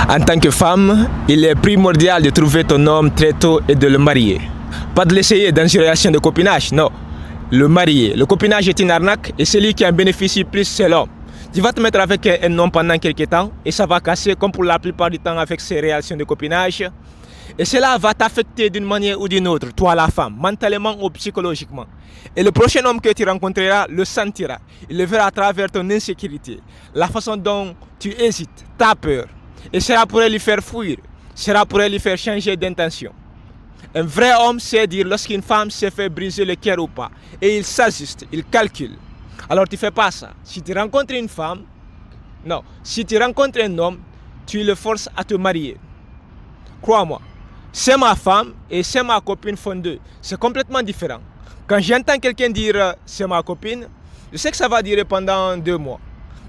En tant que femme, il est primordial de trouver ton homme très tôt et de le marier. Pas de l'essayer dans une relation de copinage, non. Le marier. Le copinage est une arnaque et celui qui en bénéficie plus, c'est l'homme. Tu vas te mettre avec un homme pendant quelques temps et ça va casser comme pour la plupart du temps avec ces relations de copinage. Et cela va t'affecter d'une manière ou d'une autre, toi la femme, mentalement ou psychologiquement. Et le prochain homme que tu rencontreras le sentira. Il le verra à travers ton insécurité, la façon dont tu hésites, tu as peur. Et cela pourrait lui faire fuir, cela pourrait lui faire changer d'intention. Un vrai homme sait dire lorsqu'une femme s'est fait briser le cœur ou pas. Et il s'ajuste, il calcule. Alors tu ne fais pas ça. Si tu rencontres une femme, non, si tu rencontres un homme, tu le forces à te marier. Crois-moi, c'est ma femme et c'est ma copine font deux. C'est complètement différent. Quand j'entends quelqu'un dire c'est ma copine, je sais que ça va durer pendant 2 mois.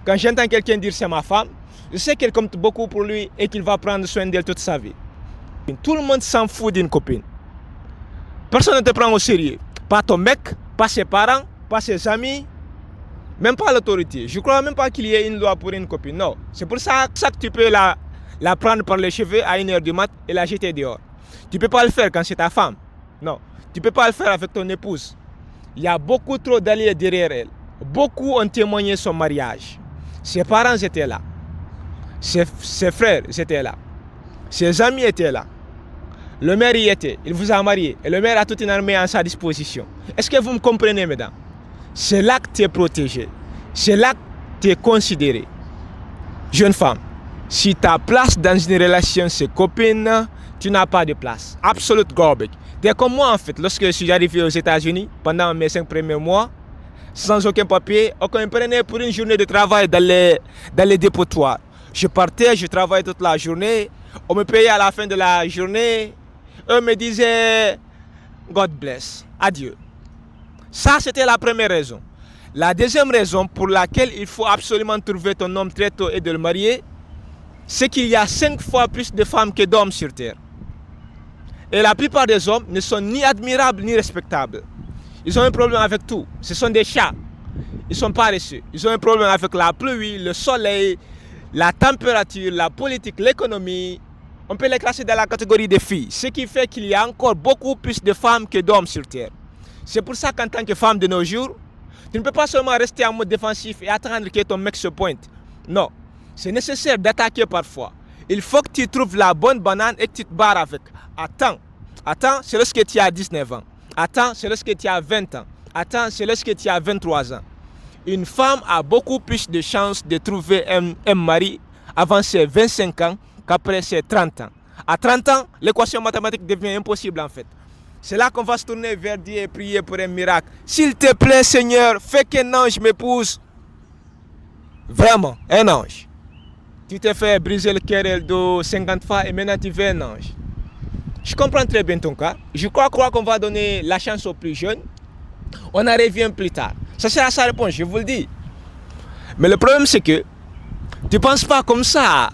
Quand j'entends quelqu'un dire c'est ma femme, je sais qu'elle compte beaucoup pour lui et qu'il va prendre soin d'elle toute sa vie. Tout le monde s'en fout d'une copine. Personne ne te prend au sérieux. Pas ton mec, pas ses parents, pas ses amis, même pas l'autorité. Je ne crois même pas qu'il y ait une loi pour une copine. Non. C'est pour ça que tu peux la prendre par les cheveux à 1h du mat et la jeter dehors. Tu ne peux pas le faire quand c'est ta femme. Non. Tu ne peux pas le faire avec ton épouse. Il y a beaucoup trop d'alliés derrière elle. Beaucoup ont témoigné son mariage. Ses parents étaient là. Ses frères étaient là. Ses amis étaient là. Le maire y était. Il vous a marié. Et le maire a toute une armée à sa disposition. Est-ce que vous me comprenez, mesdames? C'est là que tu es protégé. C'est là que tu es considéré. Jeune femme, si ta place dans une relation c'est copine, tu n'as pas de place. Absolute garbage. Tu es comme moi en fait. Lorsque je suis arrivé aux États-Unis, pendant mes 5 premiers mois, sans aucun papier, on me prenait pour une journée de travail dans les dépotoirs. Je partais, je travaillais toute la journée. On me payait à la fin de la journée. Eux me disaient God bless, adieu. Ça, c'était la première raison. La deuxième raison pour laquelle il faut absolument trouver ton homme très tôt et de le marier, c'est qu'il y a 5 fois plus de femmes que d'hommes sur terre. Et la plupart des hommes ne sont ni admirables ni respectables. Ils ont un problème avec tout. Ce sont des chats. Ils sont paresseux. Ils ont un problème avec la pluie, le soleil, la température, la politique, l'économie. On peut les classer dans la catégorie des filles. Ce qui fait qu'il y a encore beaucoup plus de femmes que d'hommes sur terre. C'est pour ça qu'en tant que femme de nos jours, tu ne peux pas seulement rester en mode défensif et attendre que ton mec se pointe. Non, c'est nécessaire d'attaquer parfois. Il faut que tu trouves la bonne banane et que tu te barres avec. Attends, c'est lorsque tu as 19 ans. Attends, c'est lorsque tu as 20 ans. Attends, c'est lorsque tu as 23 ans. Une femme a beaucoup plus de chances de trouver un mari avant ses 25 ans qu'après ses 30 ans. À 30 ans, l'équation mathématique devient impossible en fait. C'est là qu'on va se tourner vers Dieu et prier pour un miracle. S'il te plaît, Seigneur, fais qu'un ange m'épouse. Vraiment, un ange. Tu t'es fait briser le cœur et le dos 50 fois et maintenant tu veux un ange. Je comprends très bien ton cas. Je crois qu'on va donner la chance aux plus jeunes. On en revient plus tard. Ça sera sa réponse, je vous le dis. Mais le problème, c'est que tu ne penses pas comme ça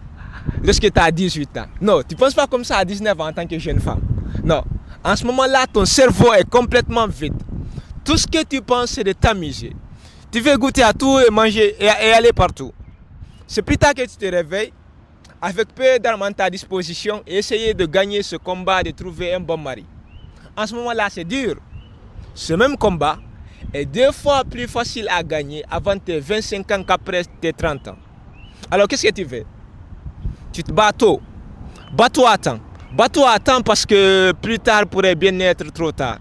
lorsque tu as 18 ans. Non, tu ne penses pas comme ça à 19 ans en tant que jeune femme. Non. En ce moment-là, ton cerveau est complètement vide. Tout ce que tu penses, c'est de t'amuser. Tu veux goûter à tout et manger et aller partout. C'est plus tard que tu te réveilles avec peu d'armes à ta disposition et essayer de gagner ce combat de trouver un bon mari. En ce moment-là, c'est dur. Ce même combat est 2 fois plus facile à gagner avant tes 25 ans qu'après tes 30 ans. Alors, qu'est-ce que tu veux? Tu te bats tôt. Bats-toi à temps. Bats-toi à temps parce que plus tard pourrait bien être trop tard.